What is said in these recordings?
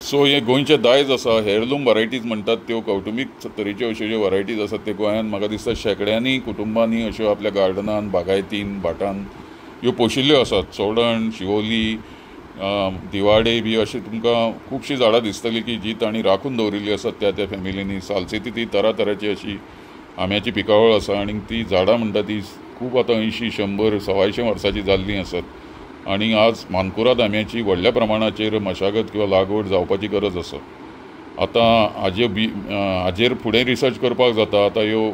So हे गोंयचे दायज आसा हेरलूम वरायटीज म्हणटात त्यो कौटुंबीक तरेच्यो अश्यो ज्यो वरायटीज आसात ते गोंयांत म्हाका दिसता शेकड्यांनी कुटुंबांनी अश्यो आपल्या गार्डनान बागायतीन भाटान ह्यो पोशिल्ल्यो आसात. चोडण, शिवोली, दिवाडे बी अशी तुमकां खुबशीं झाडां दिसतलीं की जी तांणी राखून दवरिल्लीं आसात त्या फॅमिलींनी. सालसेती ती तरातराची अशी आंब्याची पिकावळ आसा आनी ती झाडां म्हणटा ती खूब आतां 80, 100, 125 वर्सांची जाल्लीं आसात. आणि आज मानकुराद आंब्याची व्हडल्या प्रमाणाचेर मशागत किंवा लागवड जावपाची गरज आसा. आतां हाजेर फुडें रिसर्च करपाक जाता. आतां ह्यो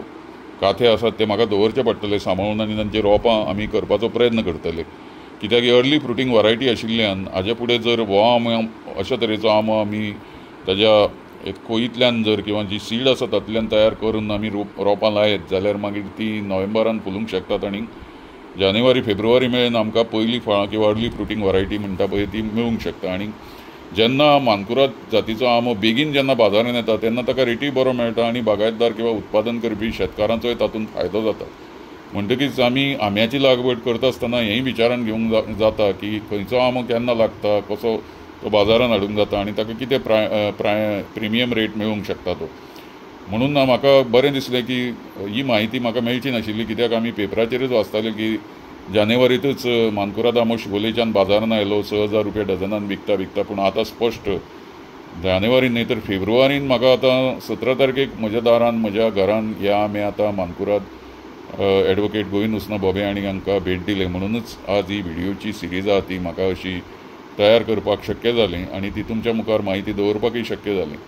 काथे आसात ते म्हाका दवरचे पडटले सांबाळून आनी तांची रोपां आमी करपाचो प्रयत्न करतले, कित्याक अर्ली फ्रुटींग वरायटी आशिल्ल्यान हाजे फुडें जर हो आंबो अशा तरेचो आंबो आमी ताज्या कोयींतल्यान जर किंवा जी सीड आसा तातूंतल्यान तयार करून आमी रोपां लायत जाल्यार मागीर ती नोव्हेंबरान फुलूंक शकतात आनी जानेवारी फेब्रुवारी मेळून आमकां पयलीं फळां किंवा अर्ली फ्रुटींग वरायटी म्हणटा पळय ती मेळूंक शकता. आनी जेन्ना मानकुराद जातीचो आंबो बेगीन जेन्ना बाजारांत येता तेन्ना ताका रेटी बरो मेळटा आनी बागायतदार किंवा उत्पादन करपी शेतकारांचोय तातूंत फायदो जाता. म्हणटकीच आमी आंब्याची लागवड करता आसतना हेंय विचारान घेवंक जाता की खंयचो आंबो केन्ना लागता, कसो तो बाजारांत हाडूंक जाता आनी ताका कितें प्रिमियम रेट मेळूंक शकता तो. म्हणून म्हाका बरें दिसलें की ही म्हायती म्हाका मेळची नाशिल्ली, कित्याक आमी पेपराचेरच वाचताले की जानेवारीतच मानकुराद आंबो शिवोलेच्यान बाजारांत आयलो, 6,000 रुपया डझनान विकता. पूण आतां स्पश्ट जानेवारीन न्ही तर फेब्रुवारीन म्हाका आतां 17 तारखेक म्हज्या दारान म्हज्या घरान हे आंबे आतां मानकुराद एडवोकेट गोविंद उसना बोबे हांणी हांकां भेट दिली. म्हणूनच आज ही व्हिडिओची सिरीज आहा ती म्हाका अशी तयार करपाक शक्य जाली आनी ती तुमच्या मुखार म्हायती दवरपाकय शक्य जाली.